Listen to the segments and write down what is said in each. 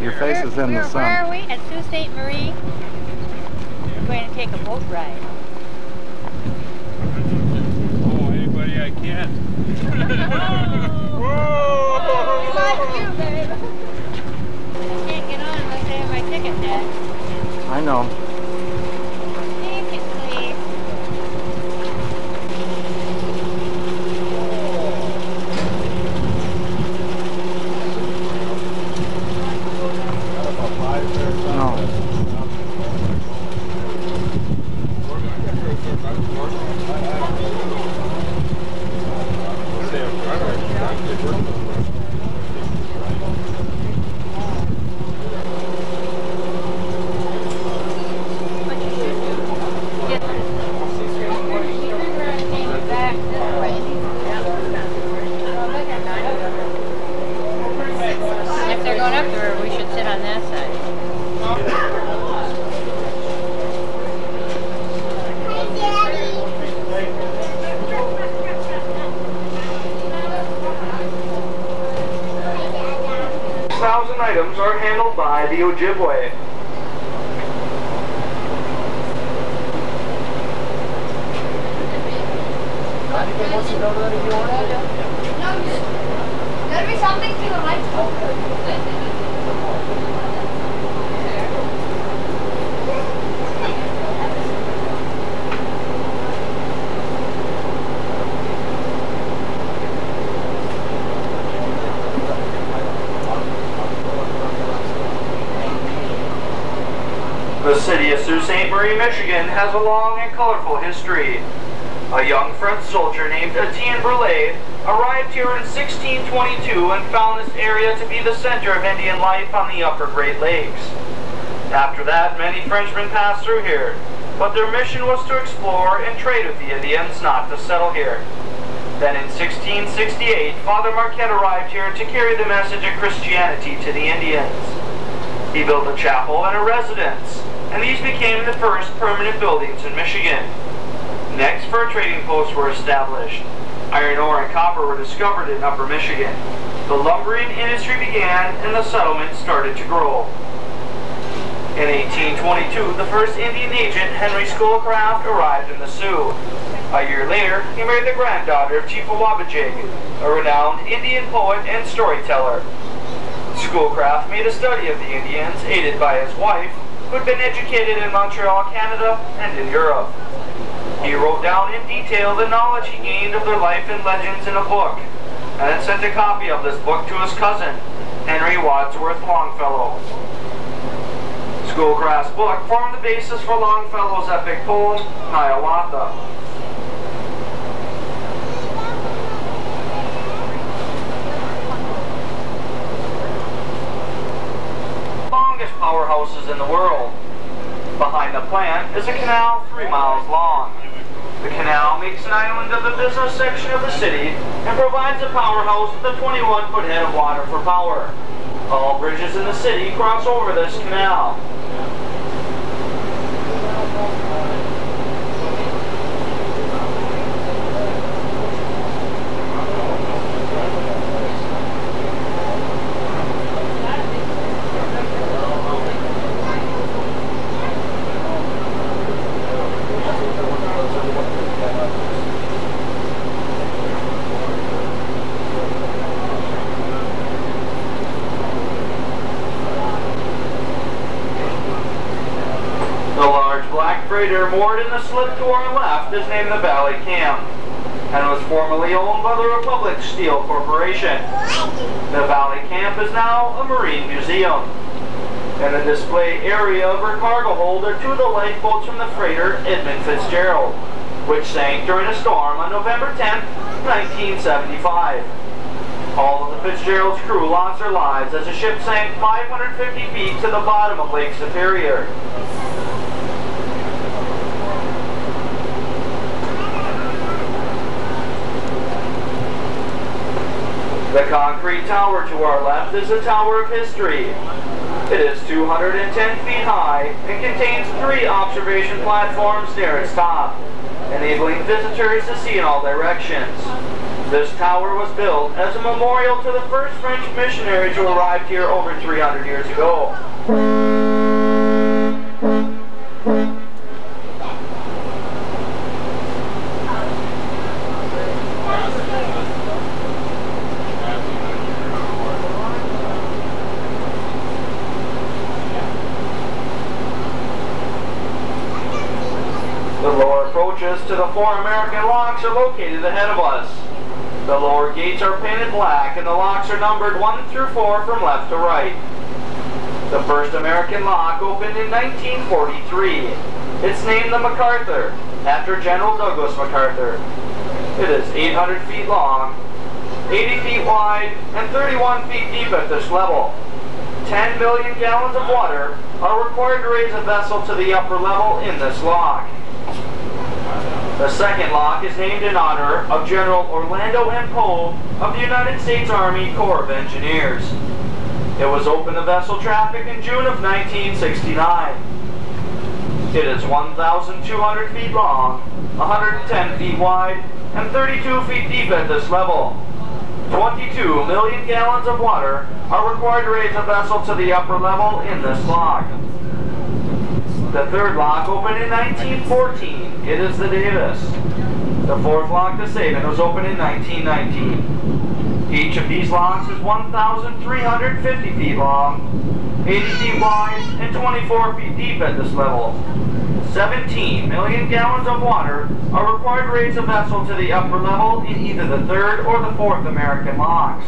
Your face is in the sun. Where are we? At Sault Ste. Marie. We're going to take a boat ride. Oh, anybody I can. Whoa! We like you, babe. I can't get on unless I have my ticket, Dad. I know. Take it, please. No. If they're going up there, we should sit on that side. 1,000 items are handled by the Ojibwe. There'll be something to the right. The city of Sault Ste. Marie, Michigan has a long and colorful history. A young French soldier named Etienne Brulé arrived here in 1622 and found this area to be the center of Indian life on the upper Great Lakes. After that, many Frenchmen passed through here, but their mission was to explore and trade with the Indians, not to settle here. Then in 1668, Father Marquette arrived here to carry the message of Christianity to the Indians. He built a chapel and a residence, and these became the first permanent buildings in Michigan. Next, fur trading posts were established. Iron ore and copper were discovered in Upper Michigan. The lumbering industry began and the settlement started to grow. In 1822, the first Indian agent, Henry Schoolcraft, arrived in the Sioux. A year later, he married the granddaughter of Chief Wabajig, a renowned Indian poet and storyteller. Schoolcraft made a study of the Indians, aided by his wife, who had been educated in Montreal, Canada, and in Europe. He wrote down in detail the knowledge he gained of their life and legends in a book, and then sent a copy of this book to his cousin, Henry Wadsworth Longfellow. Schoolcraft's book formed the basis for Longfellow's epic poem, Hiawatha. Longest powerhouses in the world. Behind the plant is a canal 3 miles long. The canal makes an island of the business section of the city and provides a powerhouse with a 21-foot head of water for power. All bridges in the city cross over this canal. Freighter moored in the slip to our left is named the Valley Camp and was formerly owned by the Republic Steel Corporation. The Valley Camp is now a marine museum. In the display area of her cargo hold are 2 of the lifeboats from the freighter Edmund Fitzgerald, which sank during a storm on November 10, 1975. All of the Fitzgerald's crew lost their lives as the ship sank 550 feet to the bottom of Lake Superior. The concrete tower to our left is the Tower of History. It is 210 feet high and contains 3 observation platforms near its top, enabling visitors to see in all directions. This tower was built as a memorial to the first French missionaries who arrived here over 300 years ago. The lower approaches to the 4 American locks are located ahead of us. The lower gates are painted black and the locks are numbered 1 through 4 from left to right. The first American lock opened in 1943. It's named the MacArthur, after General Douglas MacArthur. It is 800 feet long, 80 feet wide, and 31 feet deep at this level. 10 million gallons of water are required to raise a vessel to the upper level in this lock. The second lock is named in honor of General Orlando M. Poe of the United States Army Corps of Engineers. It was open to vessel traffic in June of 1969. It is 1,200 feet long, 110 feet wide, and 32 feet deep at this level. 22 million gallons of water are required to raise a vessel to the upper level in this lock. The third lock opened in 1914. It is the Davis. The fourth lock, the Sabin, was opened in 1919. Each of these locks is 1,350 feet long, 80 feet wide, and 24 feet deep at this level. 17 million gallons of water are required to raise a vessel to the upper level in either the third or the fourth American locks.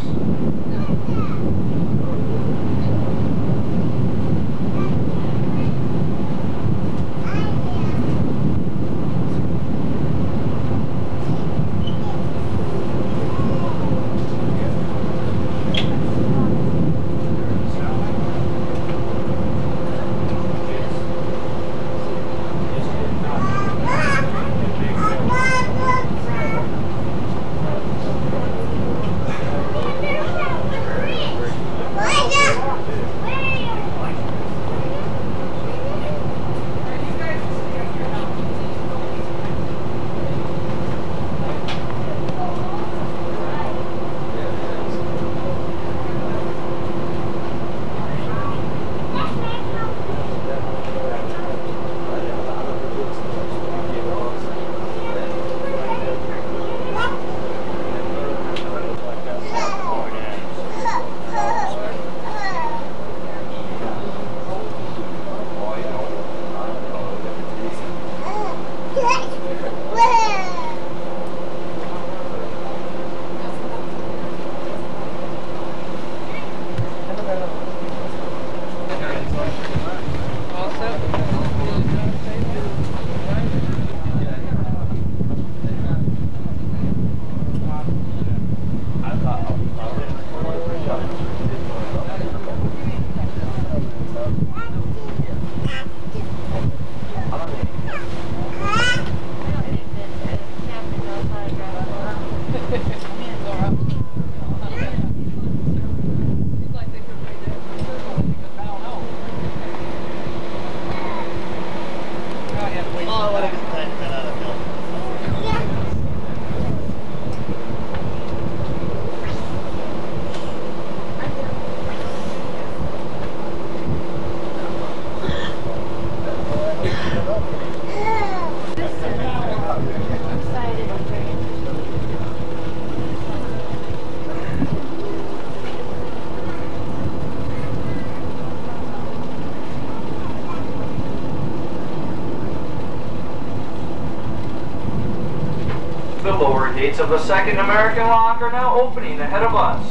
Gates of the second American lock are now opening ahead of us.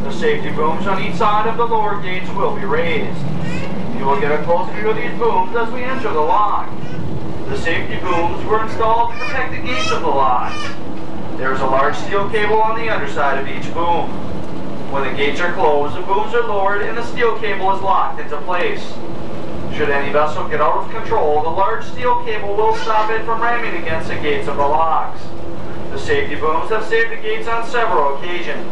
The safety booms on each side of the lower gates will be raised. You will get a close view of these booms as we enter the lock. The safety booms were installed to protect the gates of the lock. There is a large steel cable on the underside of each boom. When the gates are closed, the booms are lowered and the steel cable is locked into place. Should any vessel get out of control, the large steel cable will stop it from ramming against the gates of the locks. The safety booms have saved the gates on several occasions.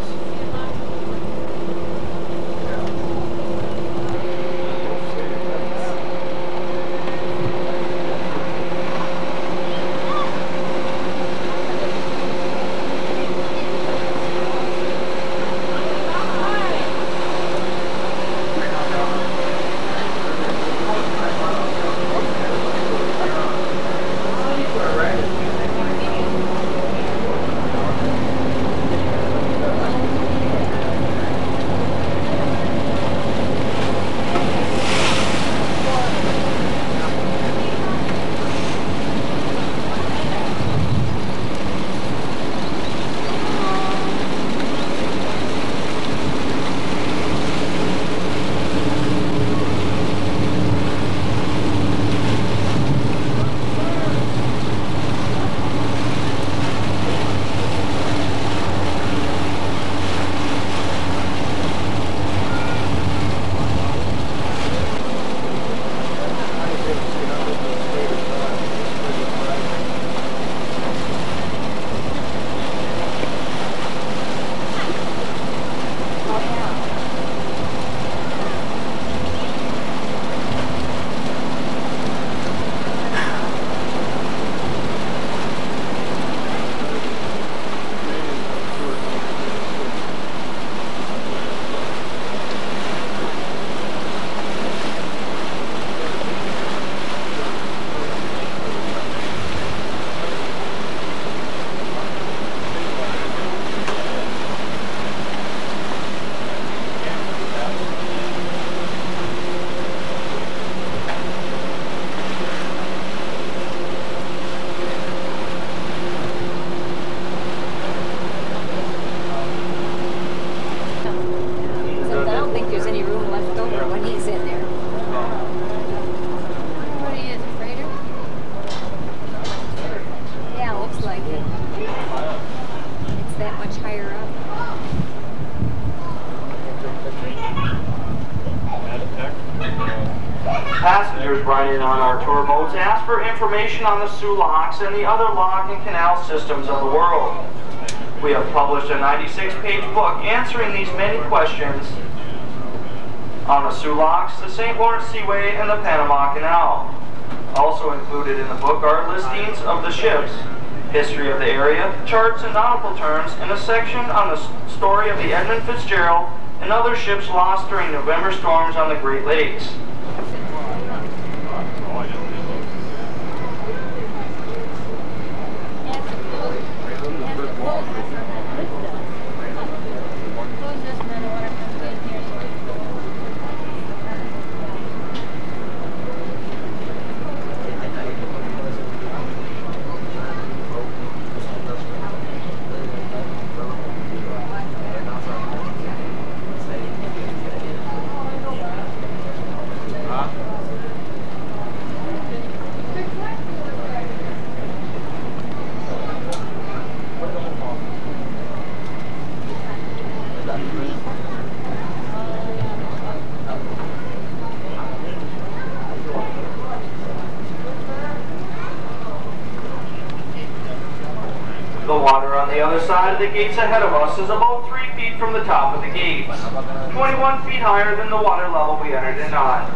think there's any room left over when he's in there. What he is, a freighter? Yeah, looks like it. It's that much higher up. Passengers riding on our tour boats ask for information on the Sault locks and the other lock and canal systems of the world. We have published a 96-page book answering these many questions on the Sault locks, the St. Lawrence Seaway, and the Panama Canal. Also included in the book are listings of the ships, history of the area, charts and nautical terms, and a section on the story of the Edmund Fitzgerald and other ships lost during November storms on the Great Lakes. The water on the other side of the gates ahead of us is about 3 feet from the top of the gates, 21 feet higher than the water level we entered in on.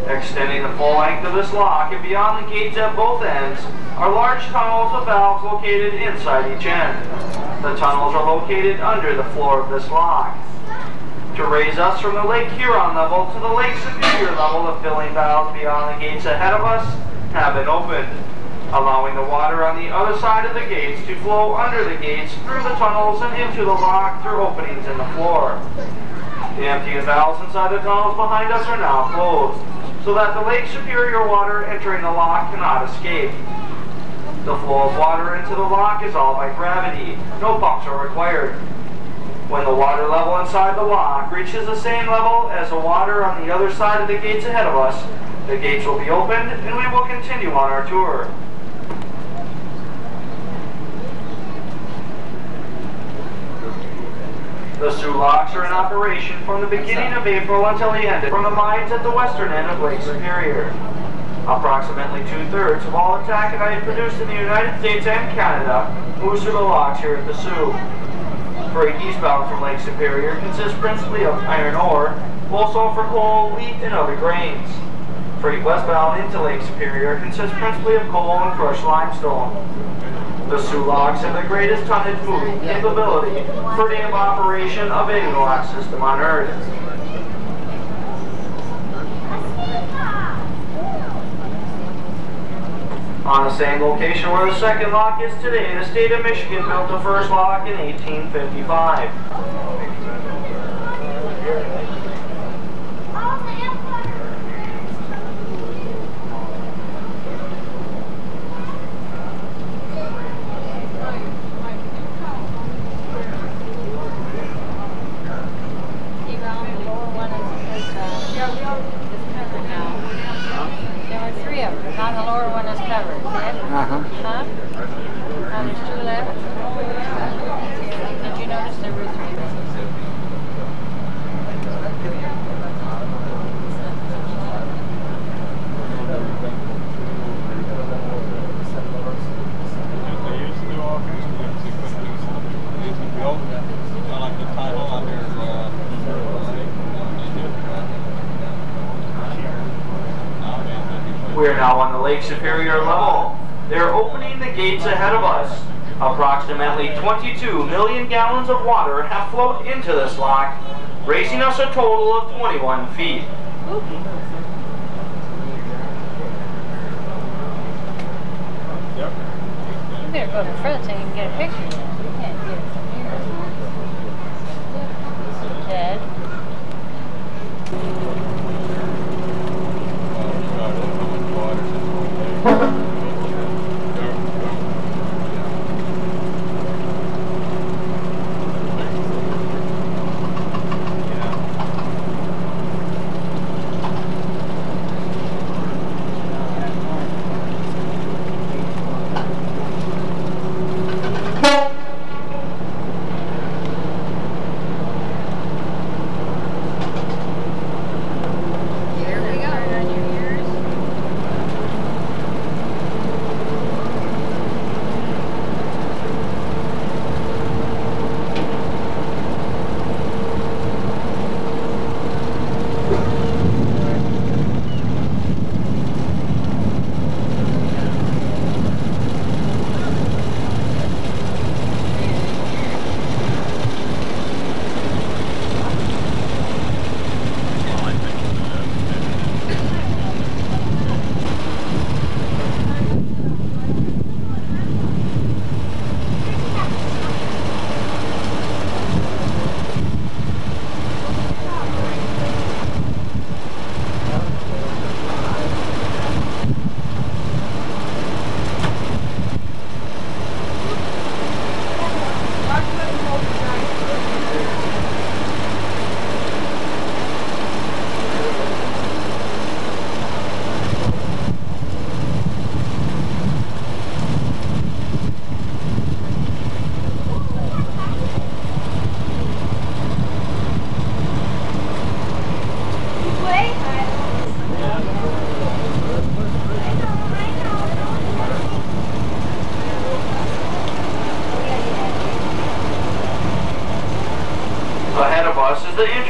Extending the full length of this lock and beyond the gates at both ends are large tunnels of valves located inside each end. The tunnels are located under the floor of this lock. To raise us from the Lake Huron level to the Lake Superior level, the filling valves beyond the gates ahead of us have been opened, allowing the water on the other side of the gates to flow under the gates, through the tunnels, and into the lock through openings in the floor. The emptying valves inside the tunnels behind us are now closed, so that the Lake Superior water entering the lock cannot escape. The flow of water into the lock is all by gravity. No pumps are required. When the water level inside the lock reaches the same level as the water on the other side of the gates ahead of us, the gates will be opened and we will continue on our tour. The Sault locks are in operation from the beginning of April until the end from the mines at the western end of Lake Superior. Approximately 2/3 of all the taconite produced in the United States and Canada moves through the locks here at the Sault. Freight eastbound from Lake Superior consists principally of iron ore, low sulfur coal, wheat, and other grains. Freight westbound into Lake Superior consists principally of coal and crushed limestone. The Sault locks have the greatest tonnage moving capability per day of operation of any lock system on Earth. On the same location where the second lock is today, the state of Michigan built the first lock in 1855. We are now on the Lake Superior level. They are opening the gates ahead of us. Approximately 22 million gallons of water have flowed into this lock, raising us a total of 21 feet. You better go to the front so you can get a picture. You can't get it from here. Ted.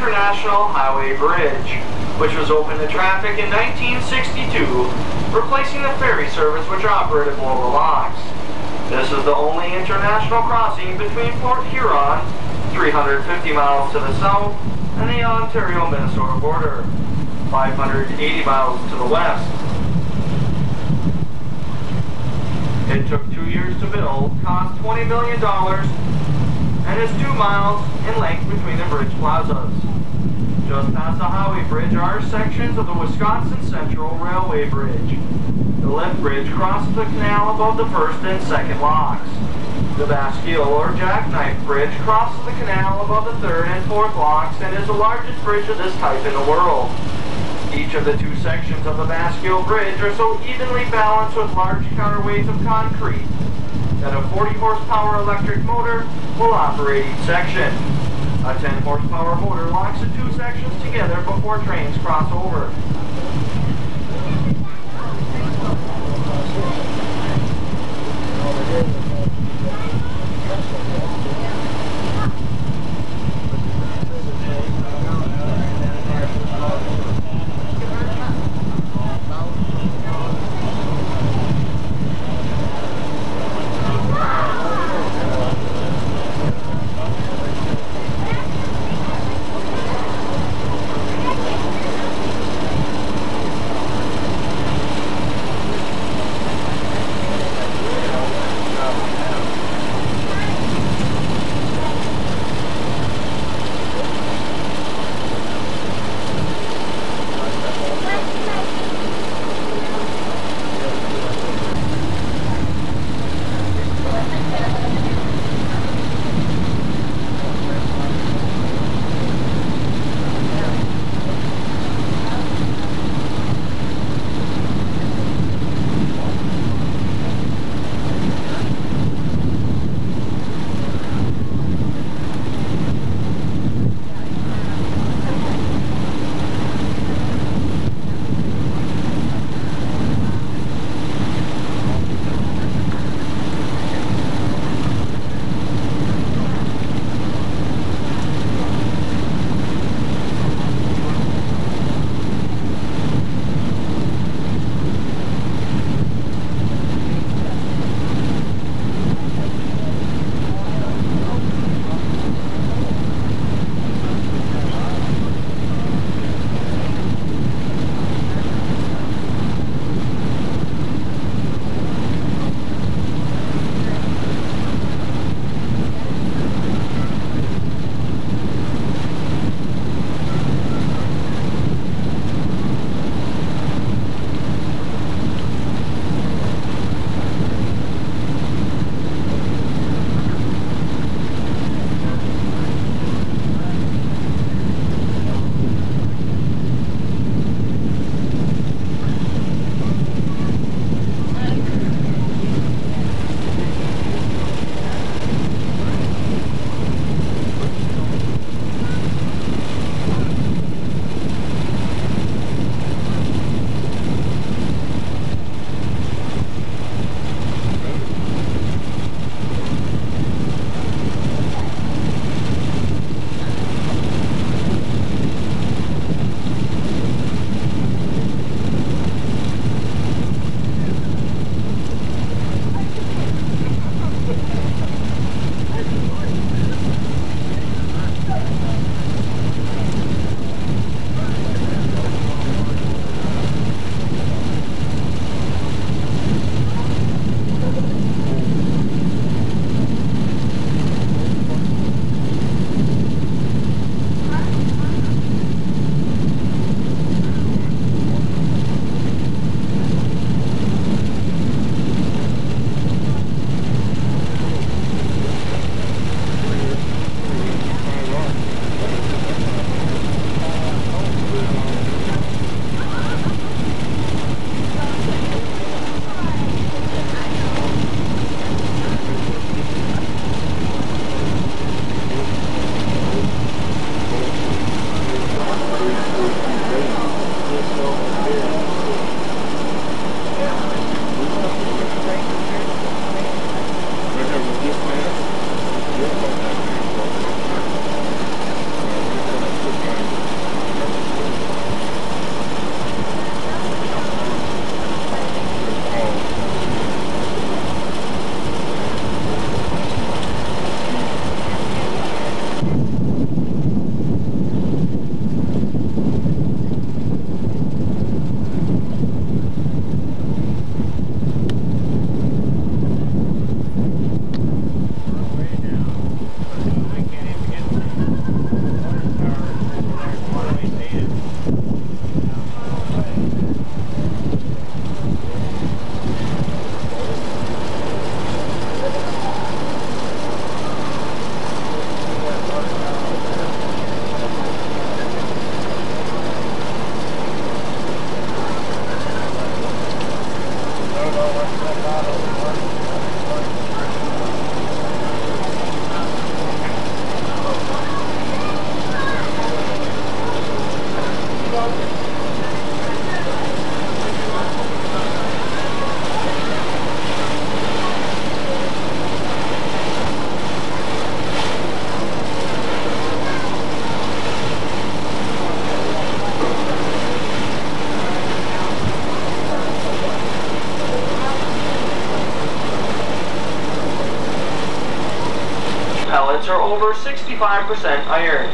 International Highway Bridge, which was opened to traffic in 1962, replacing the ferry service which operated below the locks. This is the only international crossing between Port Huron, 350 miles to the south, and the Ontario-Minnesota border, 580 miles to the west. It took 2 years to build, cost $20 million, and is 2 miles in length between the bridge plazas. Just past the highway bridge are sections of the Wisconsin Central Railway Bridge. The lift bridge crosses the canal above the first and second locks. The Bastille or Jackknife Bridge crosses the canal above the third and fourth locks and is the largest bridge of this type in the world. Each of the 2 sections of the Bastille Bridge are so evenly balanced with large counterweights of concrete that a 40 horsepower electric motor will operate each section. A 10 horsepower motor locks the 2 sections together before trains cross over. Pellets are over 65% iron.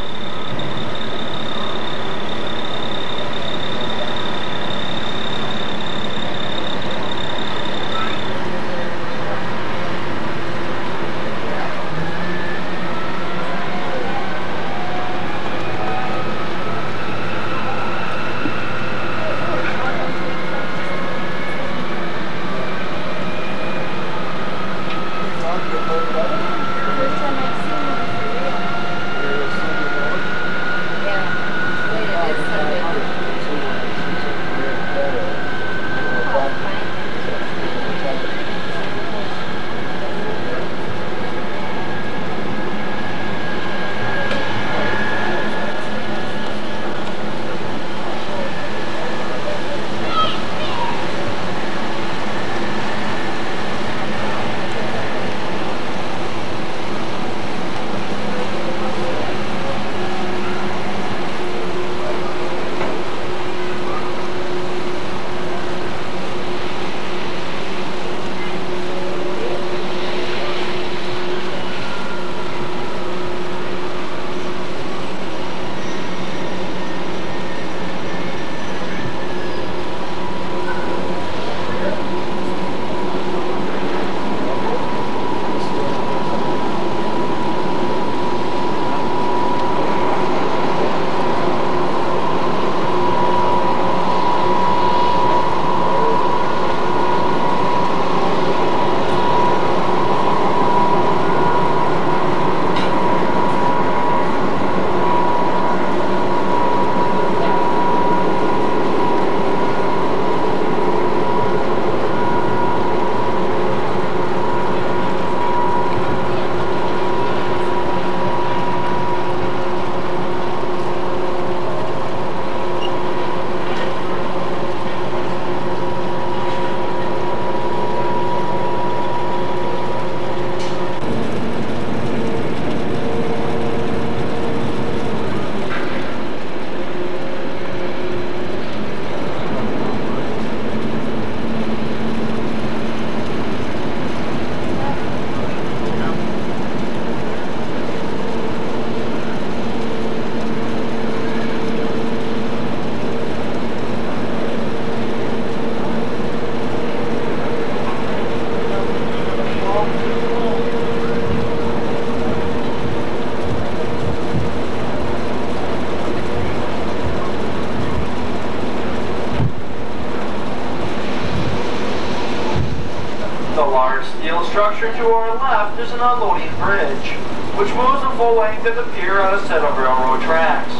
Steel structure to our left is an unloading bridge, which moves the full length of the pier on a set of railroad tracks.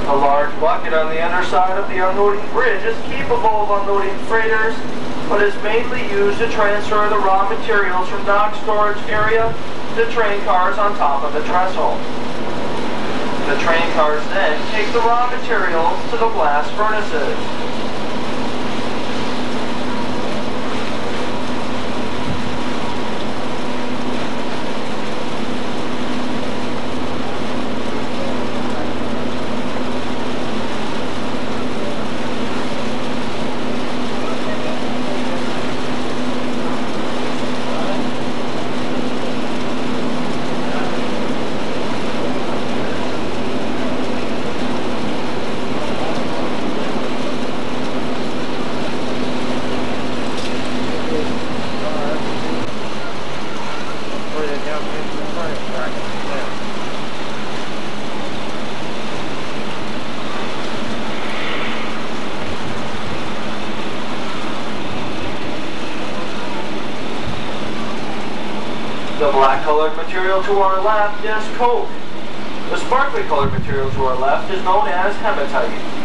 A large bucket on the underside of the unloading bridge is capable of unloading freighters, but is mainly used to transfer the raw materials from dock storage area to train cars on top of the trestle. The train cars then take the raw materials to the blast furnaces. The black colored material to our left is coke. The sparkly colored material to our left is known as hematite.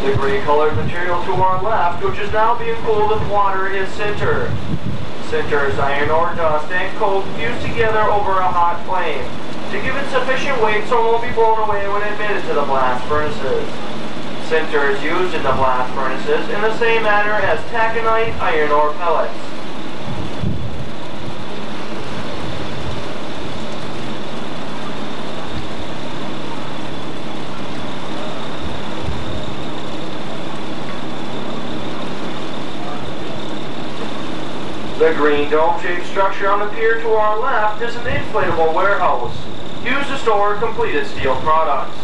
The gray colored material to our left, which is now being cooled with water, is sinter. Sinter is iron ore dust and coke fused together over a hot flame to give it sufficient weight so it won't be blown away when admitted to the blast furnaces. Sinter is used in the blast furnaces in the same manner as taconite iron ore pellets. The green dome-shaped structure on the pier to our left is an inflatable warehouse used to store completed steel products.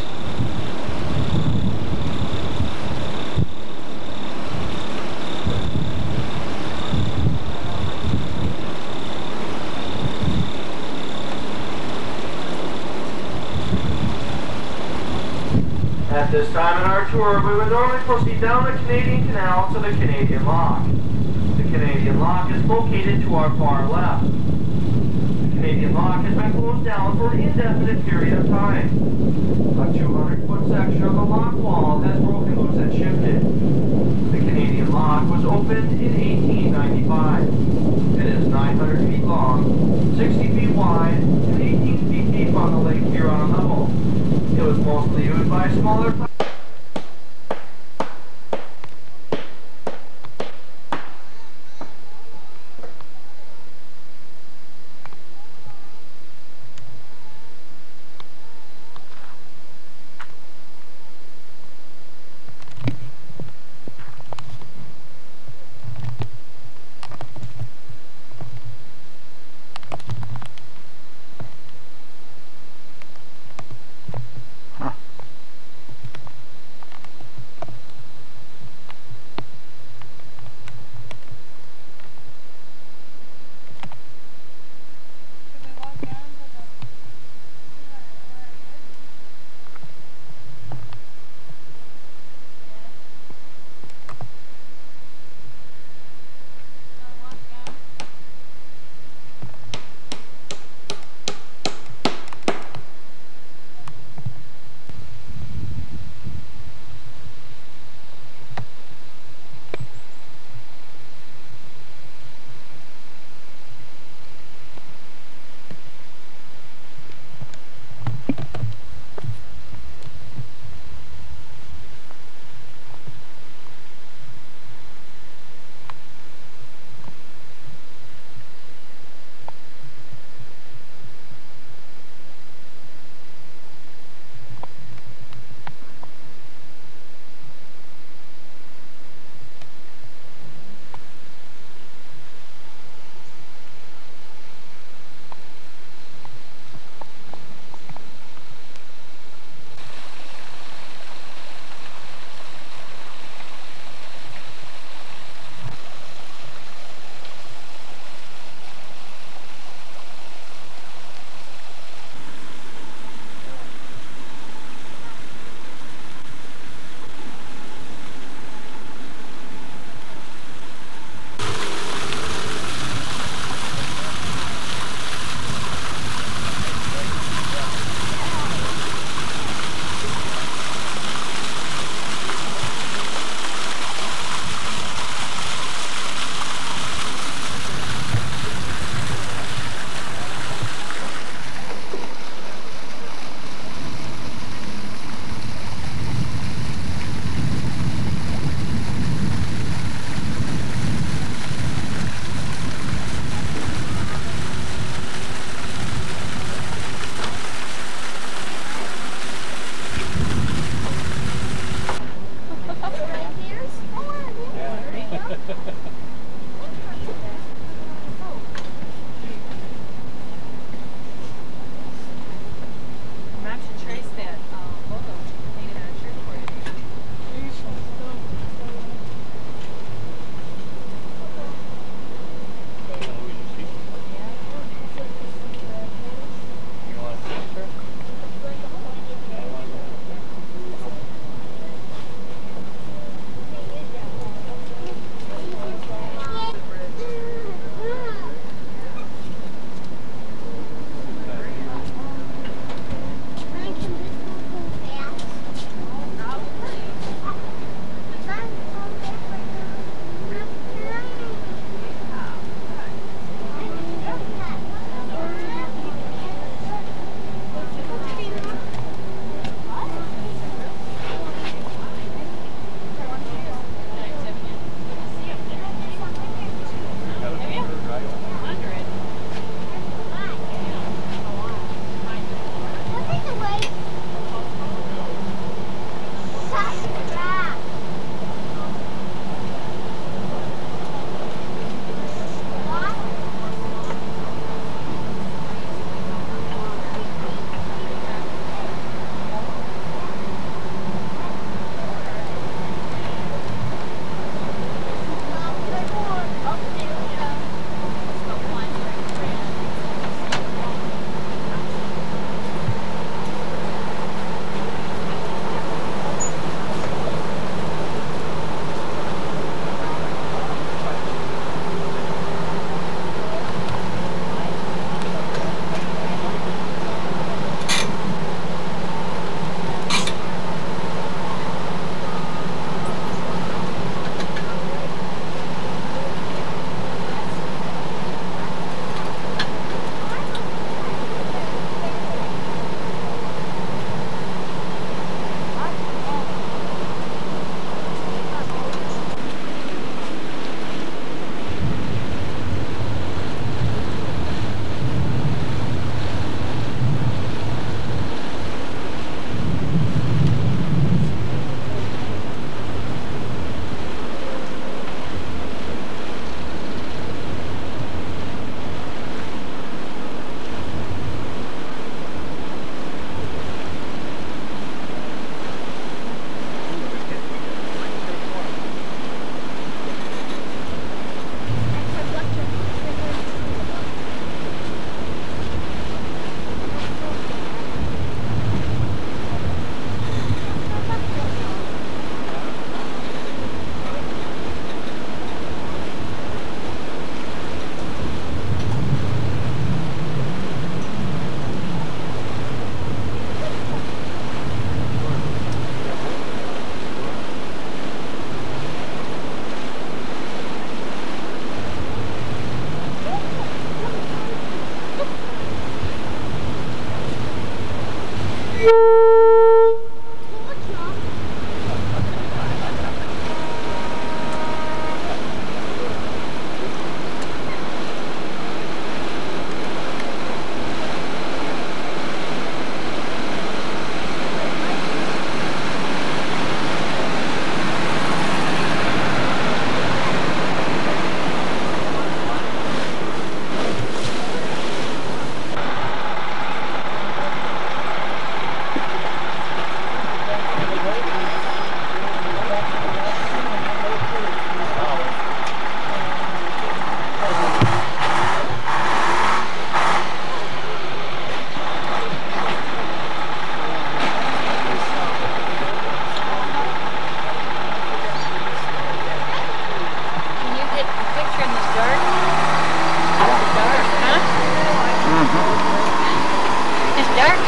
At this time in our tour, we would normally proceed down the Canadian Canal to the Canadian Lock. The Canadian Lock is located to our far left. The Canadian Lock has been closed down for an indefinite period of time. A 200-foot section of the lock wall has broken loose and shifted. The Canadian Lock was opened in 1895. It is 900 feet long, 60 feet wide, and 18 feet deep on the Lake Huron level. It was mostly used by smaller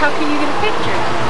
how can you get a picture?